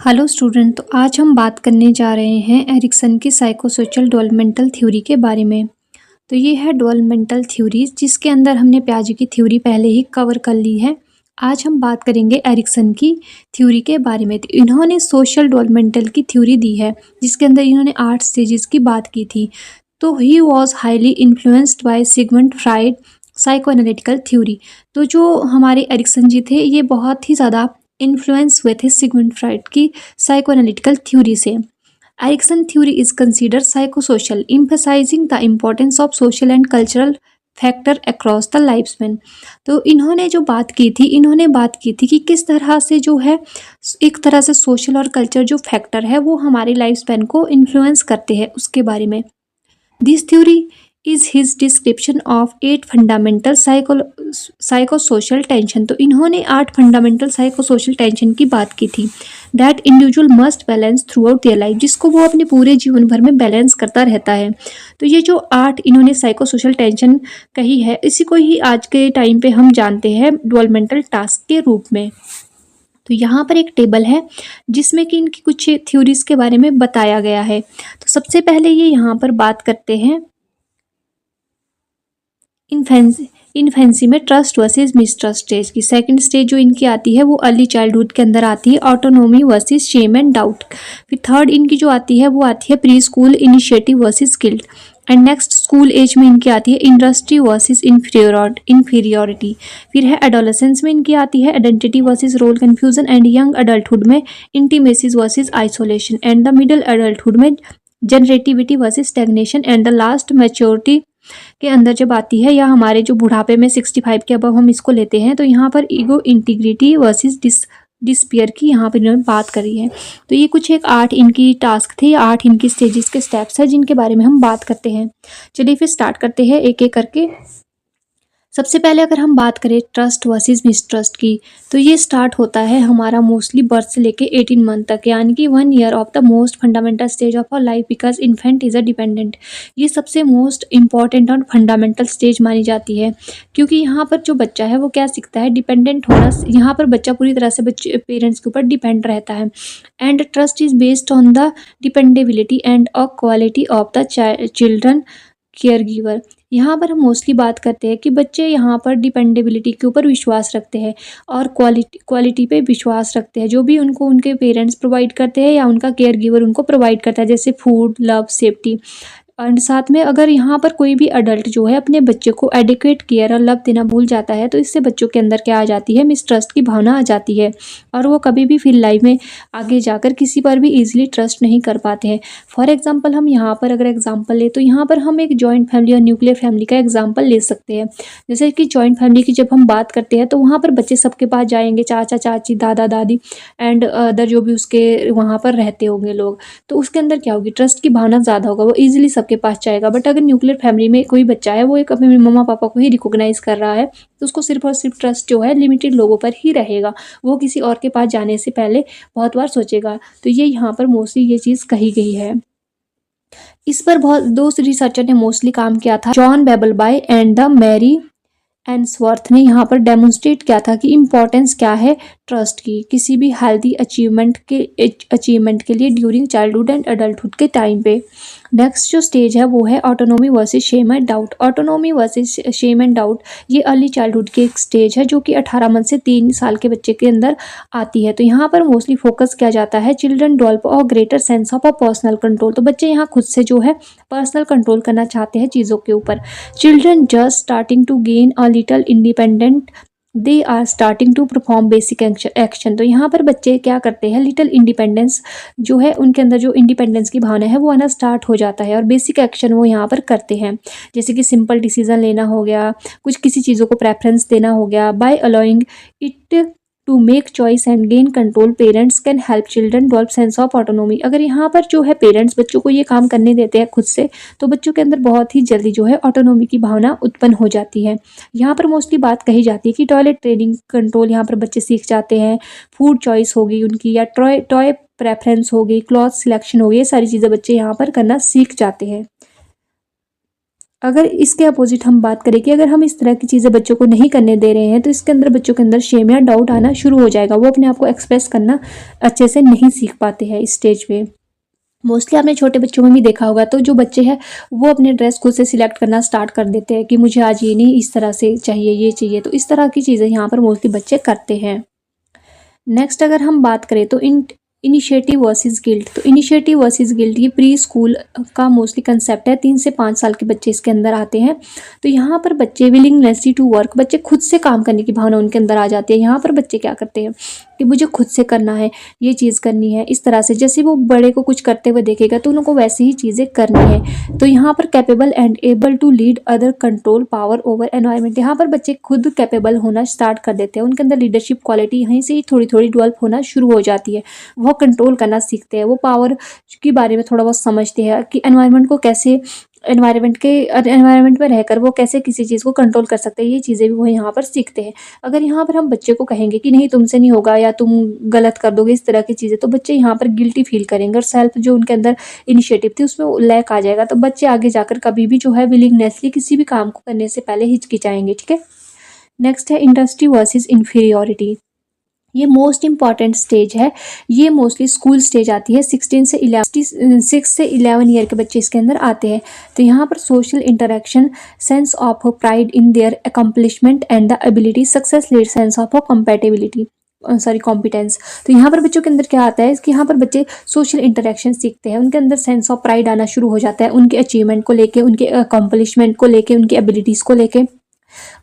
Hello student. तो आज हम बात करने जा रहे हैं एरिक्सन की साइकोसोशल डेवलपमेंटल थ्योरी के बारे में। तो ये है डेवलपमेंटल थ्योरी जिसके अंदर हमने पियाजे की थ्योरी पहले ही कवर कर ली है। आज हम बात करेंगे एरिक्सन की थ्योरी के बारे में। तो इन्होंने सोशल डेवलपमेंटल की थ्योरी दी है जिसके अंदर इन्होंने 8 स्टेजेस की बात की थी। तो he was highly influenced by Sigmund Freud psycho analytical theory. तो जो हमारे एरिक्सन जी थे ये बहुत ही ज़्यादा इन्फ्लुएंस हुए थे सिगमंड फ्राइड की साइको एनालिटिकल थ्योरी से। Ericsson theory is consider psychosocial, emphasizing the importance of social and cultural factor across the life span. तो इन्होंने जो बात की थी, इन्होंने बात की थी कि किस तरह से जो है एक तरह से सोशल और कल्चर जो फैक्टर है वो हमारी लाइफ स्पैन को इन्फ्लुएंस करते हैं उसके बारे में। This theory is his description of 8 fundamental psychosocial tension। तो इन्होंने 8 fundamental psychosocial tension की बात की थी that individual must balance throughout their life, जिसको वो अपने पूरे जीवन भर में बैलेंस करता रहता है। तो ये जो 8 इन्होंने साइकोसोशल टेंशन कही है इसी को ही आज के टाइम पे हम जानते हैं डेवलपमेंटल टास्क के रूप में। तो यहाँ पर एक टेबल है जिसमें कि इनकी कुछ थ्योरीज के बारे में बताया गया है। तो सबसे पहले ये यहाँ पर बात करते हैं इन्फेंसी में ट्रस्ट वर्सेस मिसट्रस्ट स्टेज की। सेकंड स्टेज जो इनकी आती है वो अर्ली चाइल्डहुड के अंदर आती है, autonomy versus shame and doubt. फिर थर्ड इनकी जो आती है वो आती है pre school initiative versus guilt. And next school age में इनकी आती है इंडस्ट्री वर्सेस इन्फीरियोरिटी। फिर है एडोलेसेंस में इनकी आती है identity versus role confusion. And young adulthood में intimacies versus isolation. And the middle adulthood में generativity versus stagnation. And the last maturity के अंदर जब आती है या हमारे जो बुढ़ापे में 65 के अब हम इसको लेते हैं तो यहाँ पर ईगो इंटीग्रिटी वर्सेस डिस्पियर की यहाँ पर इन्होंने बात करी है। तो ये कुछ एक 8 इनकी टास्क थे, 8 इनकी स्टेजेस के स्टेप्स है जिनके बारे में हम बात करते हैं। चलिए फिर स्टार्ट करते हैं एक एक करके। सबसे पहले अगर हम बात करें ट्रस्ट वर्सेस मिसट्रस्ट की तो ये स्टार्ट होता है हमारा मोस्टली बर्थ से लेके 18 मंथ तक, यानी कि 1 year of the most fundamental stage of our life because infant is a dependent. ये सबसे मोस्ट इंपॉर्टेंट और फंडामेंटल स्टेज मानी जाती है क्योंकि यहाँ पर जो बच्चा है वो क्या सीखता है, डिपेंडेंट होना। यहाँ पर बच्चा पूरी तरह से बच्चे पेरेंट्स के ऊपर डिपेंड रहता है। And trust is based on the dependability and a quality of the children care giver. यहाँ पर हम मोस्टली बात करते हैं कि बच्चे यहाँ पर डिपेंडेबिलिटी के ऊपर विश्वास रखते हैं और क्वालिटी पे विश्वास रखते हैं जो भी उनको उनके पेरेंट्स प्रोवाइड करते हैं या उनका केयर गिवर उनको प्रोवाइड करता है, जैसे फूड, लव, सेफ्टी। एंड साथ में अगर यहाँ पर कोई भी अडल्ट जो है अपने बच्चे को एडिक्वेट केयर और लव देना भूल जाता है तो इससे बच्चों के अंदर क्या आ जाती है, मिसट्रस्ट की भावना आ जाती है और वो कभी भी फिर लाइफ में आगे जाकर किसी पर भी ईजिली ट्रस्ट नहीं कर पाते हैं। फॉर एग्जाम्पल हम यहाँ पर अगर एग्जाम्पल ले तो यहाँ पर हम एक जॉइंट फैमिली और न्यूक्लियर फैमिली का एग्जाम्पल ले सकते हैं। जैसे कि जॉइंट फैमिली की जब हम बात करते हैं तो वहाँ पर बच्चे सबके पास जाएंगे, चाचा चाची, दादा दादी एंड अदर जो भी उसके वहाँ पर रहते होंगे लोग, तो उसके अंदर क्या होगी, ट्रस्ट की भावना ज़्यादा होगा, वो ईजिली के पास जाएगा। बट अगर न्यूक्लियर फैमिली में कोई बच्चा है वो एक अपने मम्मा पापा को ही रिकॉग्नाइज कर रहा है तो उसको सिर्फ और सिर्फ ट्रस्ट जो है लिमिटेड लोगों पर ही रहेगा, वो किसी और के पास जाने से पहले बहुत बार सोचेगा। तो ये यहाँ पर मोस्टली ये चीज़ कही गई है। इस पर बहुत दो रिसर्चर ने मोस्टली काम किया था, John Bowlby and the Mary Ainsworth ने यहाँ पर डेमोन्स्ट्रेट किया था कि इम्पोर्टेंस क्या है ट्रस्ट की किसी भी हेल्दी अचीवमेंट के लिए ड्यूरिंग चाइल्डहुड एंड अडल्टहुड के टाइम पे। नेक्स्ट जो स्टेज है वो है autonomy versus shame and doubt. Autonomy versus shame and doubt ये अर्ली चाइल्डहुड की एक स्टेज है जो कि 18 मंथ से 3 साल के बच्चे के अंदर आती है। तो यहाँ पर मोस्टली फोकस किया जाता है चिल्ड्रन डेवलप और greater sense of a personal control. तो बच्चे यहाँ खुद से जो है पर्सनल कंट्रोल करना चाहते हैं चीज़ों के ऊपर। Children just starting to gain a little independent, they are starting to perform basic action. तो यहाँ पर बच्चे क्या करते हैं, लिटिल इंडिपेंडेंस जो है उनके अंदर जो इंडिपेंडेंस की भावना है वो आना स्टार्ट हो जाता है और बेसिक एक्शन वो यहाँ पर करते हैं, जैसे कि सिंपल डिसीजन लेना हो गया, कुछ किसी चीज़ों को प्रेफरेंस देना हो गया। By allowing it to make choice and gain control parents can help children develop sense of autonomy. अगर यहाँ पर जो है पेरेंट्स बच्चों को ये काम करने देते हैं खुद से तो बच्चों के अंदर बहुत ही जल्दी जो है ऑटोनोमी की भावना उत्पन्न हो जाती है। यहाँ पर मोस्टली बात कही जाती है कि टॉयलेट ट्रेनिंग कंट्रोल यहाँ पर बच्चे सीख जाते हैं, फूड चॉइस होगी उनकी या टॉय प्रेफरेंस होगी, क्लॉथ सिलेक्शन होगी, ये सारी चीज़ें बच्चे यहाँ पर करना सीख जाते हैं। अगर इसके अपोजिट हम बात करें कि अगर हम इस तरह की चीज़ें बच्चों को नहीं करने दे रहे हैं तो इसके अंदर बच्चों के अंदर शेम या डाउट आना शुरू हो जाएगा। वो अपने आप को एक्सप्रेस करना अच्छे से नहीं सीख पाते हैं इस स्टेज पे। मोस्टली आपने छोटे बच्चों में भी देखा होगा, तो जो बच्चे हैं वो अपने ड्रेस खुद से सिलेक्ट करना स्टार्ट कर देते हैं कि मुझे आज ये नहीं, इस तरह से चाहिए, ये चाहिए। तो इस तरह की चीज़ें यहाँ पर मोस्टली बच्चे करते हैं। नेक्स्ट अगर हम बात करें तो इनिशिएटिव वर्सेस गिल्ट। तो इनिशिएटिव वर्सेस गिल्ट ये प्री स्कूल का मोस्टली कंसेप्ट है। 3 से 5 साल के बच्चे इसके अंदर आते हैं। तो यहाँ पर बच्चे विलिंगनेस टू वर्क, बच्चे खुद से काम करने की भावना उनके अंदर आ जाती है। यहाँ पर बच्चे क्या करते हैं कि मुझे खुद से करना है, ये चीज़ करनी है, इस तरह से जैसे वो बड़े को कुछ करते हुए देखेगा तो उनको वैसे ही चीज़ें करनी है। तो यहाँ पर capable and able to lead other, control power over environment. यहाँ पर बच्चे खुद कैपेबल होना स्टार्ट कर देते हैं। उनके अंदर लीडरशिप क्वालिटी यहीं से ही थोड़ी थोड़ी डेवलप होना शुरू हो जाती है। वो कंट्रोल करना सीखते हैं, वो पावर के बारे में थोड़ा बहुत समझते हैं कि एनवायरनमेंट को कैसे, एनवायरनमेंट में रहकर वो कैसे किसी चीज़ को कंट्रोल कर सकते हैं। ये चीज़ें भी वो यहाँ पर सीखते हैं। अगर यहाँ पर हम बच्चे को कहेंगे कि नहीं तुमसे नहीं होगा या तुम गलत कर दोगे, इस तरह की चीज़ें, तो बच्चे यहाँ पर गिल्टी फील करेंगे और सेल्फ जो उनके अंदर इनिशिएटिव थी उसमें लैक आ जाएगा। तो बच्चे आगे जाकर कभी भी जो है विलिंगनेसली किसी भी काम को करने से पहले हिचकिचाएंगे। ठीक है। नेक्स्ट है इंडस्ट्री वर्सेस इंफीरियोरिटी। ये मोस्ट इंपॉर्टेंट स्टेज है। ये मोस्टली स्कूल स्टेज आती है। 6 से 11 ईयर के बच्चे इसके अंदर आते हैं। तो यहाँ पर social interaction, sense of pride in their accomplishment and the ability, success lead sense of compatibility, competence. तो यहाँ पर बच्चों के अंदर क्या आता है कि यहाँ पर बच्चे सोशल इंटरेक्शन सीखते हैं। उनके अंदर सेंस ऑफ प्राइड आना शुरू हो जाता है उनके अचीवमेंट को लेके, उनके अकम्पलिशमेंट को लेके, उनकी एबिलिटीज़ को लेके,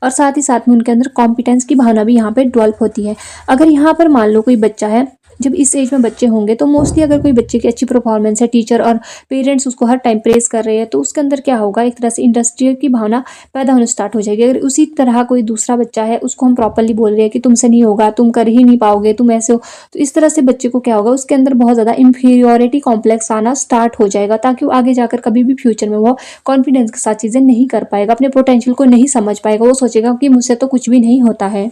और साथ ही साथ में उनके अंदर कॉम्पिटेंस की भावना भी यहाँ पे डेवलप होती है। अगर यहाँ पर मान लो कोई बच्चा है, जब इस एज में बच्चे होंगे तो मोस्टली अगर कोई बच्चे की अच्छी परफॉर्मेंस है, टीचर और पेरेंट्स उसको हर टाइम प्रेज कर रहे हैं, तो उसके अंदर क्या होगा, एक तरह से इंडस्ट्रियल की भावना पैदा होना स्टार्ट हो जाएगी। अगर उसी तरह कोई दूसरा बच्चा है, उसको हम प्रॉपरली बोल रहे हैं कि तुमसे नहीं होगा, तुम कर ही नहीं पाओगे, तुम ऐसे हो, तो इस तरह से बच्चे को क्या होगा, उसके अंदर बहुत ज़्यादा इंफीरियोरिटी कॉम्प्लेक्स आना स्टार्ट हो जाएगा, ताकि वो आगे जाकर कभी भी फ्यूचर में वो कॉन्फिडेंस के साथ चीज़ें नहीं कर पाएगा, अपने पोटेंशियल को नहीं समझ पाएगा। वो सोचेगा कि मुझसे तो कुछ भी नहीं होता है।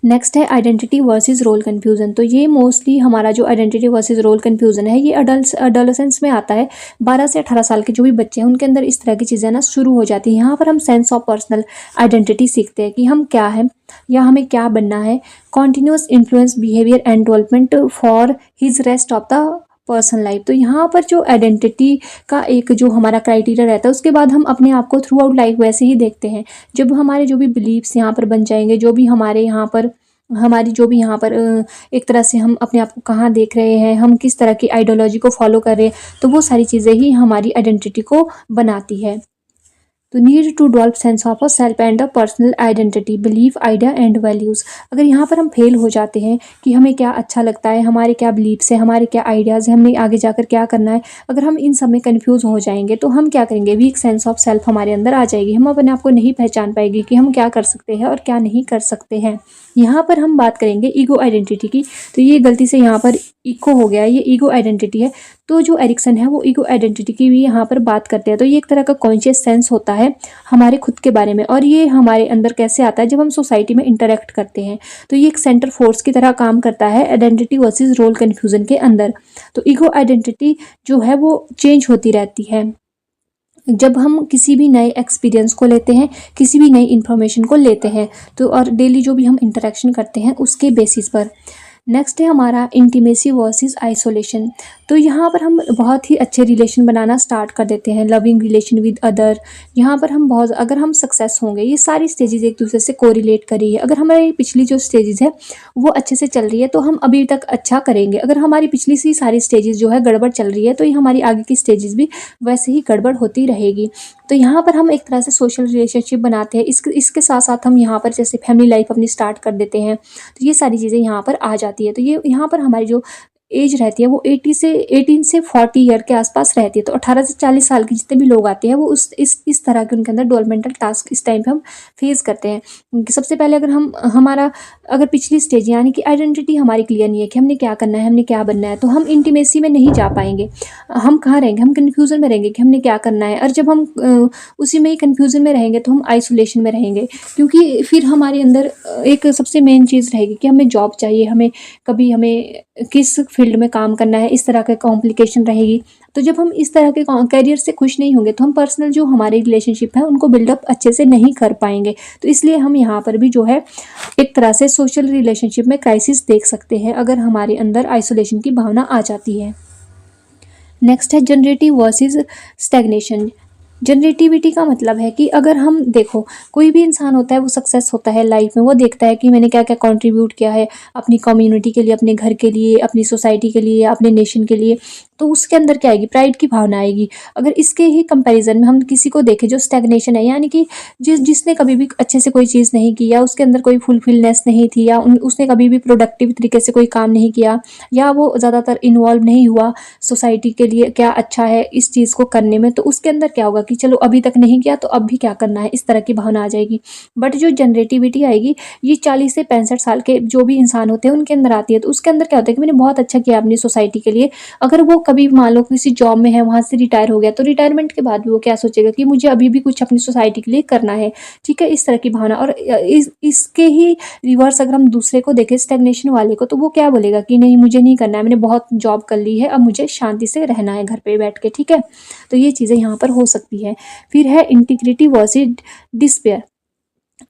नेक्स्ट है आइडेंटिटी वर्सेस रोल कन्फ्यूज़न। तो ये मोस्टली हमारा जो आइडेंटिटी वर्सेस रोल कन्फ्यूज़न है, ये अडोलेसेंस में आता है। 12 से 18 साल के जो भी बच्चे हैं उनके अंदर इस तरह की चीज़ें ना शुरू हो जाती हैं। यहाँ पर हम सेंस ऑफ पर्सनल आइडेंटिटी सीखते हैं कि हम क्या हैं या हमें क्या बनना है। Continuous influence behaviour and development for his rest of the personal life. तो यहाँ पर जो आइडेंटिटी का एक जो हमारा क्राइटेरिया रहता है, उसके बाद हम अपने आप को थ्रू आउट लाइफ वैसे ही देखते हैं। जब हमारे जो भी बिलीव्स यहाँ पर बन जाएंगे, जो भी हमारे यहाँ पर हमारी जो भी यहाँ पर एक तरह से हम अपने आप को कहाँ देख रहे हैं, हम किस तरह की आइडियोलॉजी को फॉलो कर रहे हैं, तो वो सारी चीज़ें ही हमारी आइडेंटिटी को बनाती है। तो need to develop sense of a self and the personal identity, belief, idea and values. अगर यहाँ पर हम फेल हो जाते हैं कि हमें क्या अच्छा लगता है, हमारे क्या बिलीफ्स है, हमारे क्या आइडियाज़ है, हमें आगे जाकर क्या करना है, अगर हम इन सब में कन्फ्यूज़ हो जाएंगे तो हम क्या करेंगे, वीक सेंस ऑफ सेल्फ हमारे अंदर आ जाएगी। हम अपने आप को नहीं पहचान पाएंगे कि हम क्या कर सकते हैं और क्या नहीं कर सकते हैं। यहाँ पर हम बात करेंगे ईगो आइडेंटिटी की। तो ये गलती से यहाँ पर इको हो गया, ये ईगो आइडेंटिटी है। तो जो एरिक्सन है वो ईगो आइडेंटिटी की भी यहाँ पर बात करते हैं। तो ये एक तरह का कॉन्शियस सेंस होता है हमारे खुद के बारे में, और ये हमारे अंदर कैसे आता है, जब हम सोसाइटी में इंटरेक्ट करते हैं। तो ये एक सेंटर फोर्स की तरह काम करता है आइडेंटिटी वर्सेस रोल कन्फ्यूज़न के अंदर। तो ईगो आइडेंटिटी जो है वो चेंज होती रहती है जब हम किसी भी नए एक्सपीरियंस को लेते हैं, किसी भी नई इन्फॉर्मेशन को लेते हैं, तो और डेली जो भी हम इंटरेक्शन करते हैं उसके बेसिस पर। नेक्स्ट है हमारा इंटीमेसी वर्सेस आइसोलेशन। तो यहाँ पर हम बहुत ही अच्छे रिलेशन बनाना स्टार्ट कर देते हैं, लविंग रिलेशन विद अदर। यहाँ पर हम बहुत, अगर हम सक्सेस होंगे, ये सारी स्टेजेस एक दूसरे से कोरिलेट करी है। अगर हमारी पिछली जो स्टेजेस है वो अच्छे से चल रही है तो हम अभी तक अच्छा करेंगे। अगर हमारी पिछली सी सारी स्टेजेस जो है गड़बड़ चल रही है तो ये हमारी आगे की स्टेजेस भी वैसे ही गड़बड़ होती रहेगी। तो यहाँ पर हम एक तरह से सोशल रिलेशनशिप बनाते हैं। इसके साथ साथ हम यहाँ पर जैसे फैमिली लाइफ अपनी स्टार्ट कर देते हैं। तो ये सारी चीज़ें यहाँ पर आ जाती है। तो ये यहाँ पर हमारी जो एज रहती है वो 18 से 40 ईयर के आसपास रहती है। तो 18 से 40 साल के जितने भी लोग आते हैं वो इस तरह के उनके अंदर डेवलपमेंटल टास्क इस टाइम पे हम फेस करते हैं। सबसे पहले अगर हमारा अगर पिछली स्टेज यानी कि आइडेंटिटी हमारी क्लियर नहीं है कि हमने क्या करना है, हमने क्या बनना है, तो हम इंटीमेसी में नहीं जा पाएंगे। हम कहाँ रहेंगे, हम कन्फ्यूज़न में रहेंगे कि हमने क्या करना है। और जब हम उसी में ही कन्फ्यूज़न में रहेंगे तो हम आइसोलेशन में रहेंगे, क्योंकि फिर हमारे अंदर एक सबसे मेन चीज़ रहेगी कि हमें जॉब चाहिए, हमें किस फील्ड में काम करना है, इस तरह का कॉम्प्लिकेशन रहेगी। तो जब हम इस तरह के करियर से खुश नहीं होंगे तो हम पर्सनल जो हमारे रिलेशनशिप है उनको बिल्डअप अच्छे से नहीं कर पाएंगे। तो इसलिए हम यहाँ पर भी जो है एक तरह से सोशल रिलेशनशिप में क्राइसिस देख सकते हैं अगर हमारे अंदर आइसोलेशन की भावना आ जाती है। नेक्स्ट है जनरेटिव वर्सेस स्टैग्नेशन। जनरेटिविटी का मतलब है कि अगर हम देखो कोई भी इंसान होता है वो सक्सेस होता है लाइफ में, वो देखता है कि मैंने क्या क्या कंट्रीब्यूट किया है अपनी कम्युनिटी के लिए, अपने घर के लिए, अपनी सोसाइटी के लिए, अपने नेशन के लिए, तो उसके अंदर क्या आएगी, प्राइड की भावना आएगी। अगर इसके ही कंपैरिजन में हम किसी को देखें जो स्टैग्नेशन है, यानी कि जिसने कभी भी अच्छे से कोई चीज़ नहीं की, या उसके अंदर कोई फुलफिलनेस नहीं थी, या उसने कभी भी प्रोडक्टिव तरीके से कोई काम नहीं किया, या वो ज़्यादातर इन्वॉल्व नहीं हुआ सोसाइटी के लिए क्या अच्छा है इस चीज़ को करने में, तो उसके अंदर क्या होगा कि चलो अभी तक नहीं किया तो अब भी क्या करना है, इस तरह की भावना आ जाएगी। बट जो जनरेटिविटी आएगी ये 40 से 65 साल के जो भी इंसान होते हैं उनके अंदर आती है। तो उसके अंदर क्या होता है कि मैंने बहुत अच्छा किया अपनी सोसाइटी के लिए। अगर वो कभी मान लो किसी जॉब में है, वहाँ से रिटायर हो गया, तो रिटायरमेंट के बाद भी वो क्या सोचेगा कि मुझे अभी भी कुछ अपनी सोसाइटी के लिए करना है। ठीक है, इस तरह की भावना। और इसके ही रिवर्स अगर हम दूसरे को देखें स्टैग्नेशन वाले को, तो वो क्या बोलेगा कि नहीं मुझे नहीं करना है, मैंने बहुत जॉब कर ली है, अब मुझे शांति से रहना है घर पे बैठ के। ठीक है, तो ये चीज़ें यहाँ पर हो सकती है। फिर है integrity versus despair.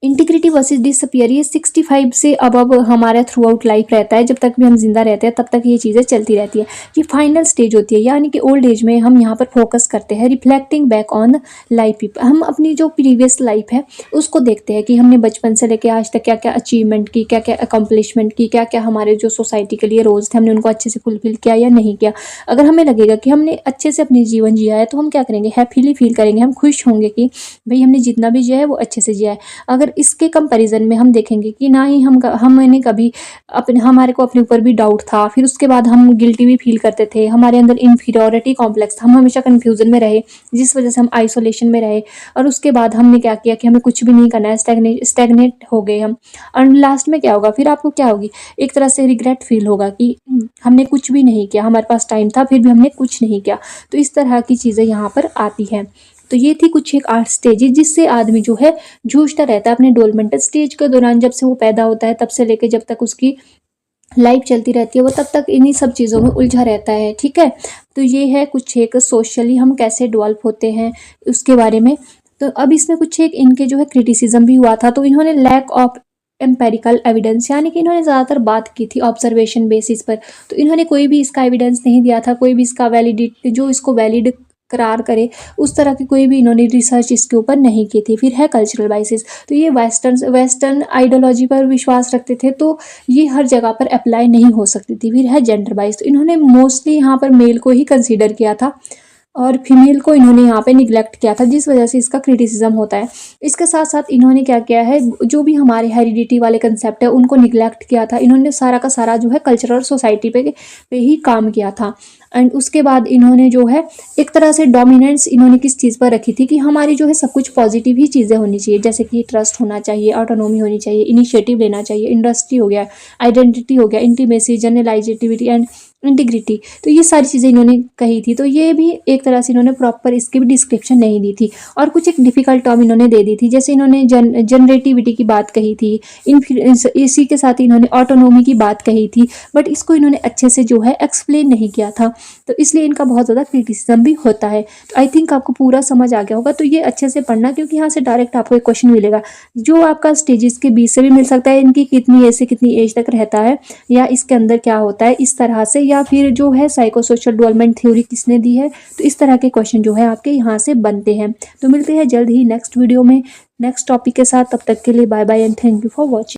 Integrity versus disappear, ये 65 से अब हमारा थ्रू आउट लाइफ रहता है। जब तक भी हम जिंदा रहते हैं तब तक ये चीज़ें चलती रहती है। ये फाइनल स्टेज होती है, यानी कि ओल्ड एज में हम यहाँ पर फोकस करते हैं रिफ्लेक्टिंग बैक ऑन लाइफ। हम अपनी जो प्रीवियस लाइफ है उसको देखते हैं कि हमने बचपन से लेकर आज तक क्या क्या अचीवमेंट की, क्या क्या अकम्पलिशमेंट की, क्या क्या हमारे जो सोसाइटी के लिए रोल्स थे हमने उनको अच्छे से फुलफिल किया या नहीं किया। अगर हमें लगेगा कि हमने अच्छे से अपनी जीवन जिया है तो हम क्या करेंगे, हैप्पीली फील करेंगे, हम खुश होंगे कि भाई हमने जितना भी जिया है वो अच्छे से जिया है। अगर इसके कंपैरिजन में हम देखेंगे कि ना ही हमने कभी हमारे को अपने ऊपर भी डाउट था, फिर उसके बाद हम गिल्टी भी फील करते थे, हमारे अंदर इन्फीरियरिटी कॉम्प्लेक्स था, हम हमेशा कंफ्यूजन में रहे जिस वजह से हम आइसोलेशन में रहे, और उसके बाद हमने क्या किया कि हमें कुछ भी नहीं करना है, स्टैग्नेट हो गए हम। और लास्ट में क्या होगा, फिर आपको क्या होगी, एक तरह से रिग्रेट फील होगा कि हमने कुछ भी नहीं किया, हमारे पास टाइम था फिर भी हमने कुछ नहीं किया। तो इस तरह की चीज़ें यहाँ पर आती हैं। तो ये थी कुछ एक 8 स्टेजेस जिससे आदमी जो है जूझता रहता है अपने डेवलपमेंटल स्टेज के दौरान। जब से वो पैदा होता है तब से लेकर जब तक उसकी लाइफ चलती रहती है वो तब तक इन्हीं सब चीज़ों में उलझा रहता है। ठीक है, तो ये है कुछ एक सोशली हम कैसे डेवलप होते हैं उसके बारे में। तो अब इसमें कुछ एक इनके जो है क्रिटिसिज्म भी हुआ था। तो इन्होंने लैक ऑफ एम्पेरिकल एविडेंस, यानी कि इन्होंने ज़्यादातर बात की थी ऑब्जर्वेशन बेसिस पर। तो इन्होंने कोई भी इसका एविडेंस नहीं दिया था, कोई भी इसका वैलिडिटी जो इसको वैलिड करार करे उस तरह की कोई भी इन्होंने रिसर्च इसके ऊपर नहीं की थी। फिर है कल्चरल बाइसेस, तो ये वेस्टर्न आइडियोलॉजी पर विश्वास रखते थे, तो ये हर जगह पर अप्लाई नहीं हो सकती थी। फिर है जेंडर बाइस, तो इन्होंने मोस्टली यहाँ पर मेल को ही कंसीडर किया था और फीमेल को इन्होंने यहाँ पे निगलेक्ट किया था, जिस वजह से इसका क्रिटिसिज्म होता है। इसके साथ साथ इन्होंने क्या किया है, जो भी हमारे हेरिडिटी वाले कंसेप्ट है उनको निगलेक्ट किया था। इन्होंने सारा का सारा जो है कल्चरल सोसाइटी पे ही काम किया था। एंड उसके बाद इन्होंने जो है एक तरह से डोमिनेंस इन्होंने किस चीज़ पर रखी थी कि हमारी जो है सब कुछ पॉजिटिव ही चीज़ें होनी चाहिए, जैसे कि ट्रस्ट होना चाहिए, ऑटोनॉमी होनी चाहिए, इनिशिएटिव लेना चाहिए, इंडस्ट्री हो गया, आइडेंटिटी हो गया, इंटीमेसी, जनरलाइजेटिविटी एंड इंटीग्रिटी। तो ये सारी चीज़ें इन्होंने कही थी। तो ये भी एक तरह से इन्होंने प्रॉपर इसकी भी डिस्क्रिप्शन नहीं दी थी, और कुछ एक डिफ़िकल्ट टर्म इन्होंने दे दी थी। जैसे इन्होंने जनरेटिविटी की बात कही थी, इसी के साथ इन्होंने ऑटोनॉमी की बात कही थी, बट इसको इन्होंने अच्छे से जो है एक्सप्लेन नहीं किया था, तो इसलिए इनका बहुत ज़्यादा क्रिटिसिज्म भी होता है। तो आई थिंक आपको पूरा समझ आ गया होगा। तो ये अच्छे से पढ़ना, क्योंकि यहाँ से डायरेक्ट आपको एक क्वेश्चन मिलेगा जो आपका स्टेजेस के बीच से भी मिल सकता है, इनकी कितनी एज से कितनी एज तक रहता है, या इसके अंदर क्या होता है इस तरह से, या फिर जो है साइकोसोशल डेवलपमेंट थ्योरी किसने दी है। तो इस तरह के क्वेश्चन जो है आपके यहाँ से बनते हैं। तो मिलते हैं जल्द ही नेक्स्ट वीडियो में नेक्स्ट टॉपिक के साथ। तब तक के लिए bye bye and thank you for watching.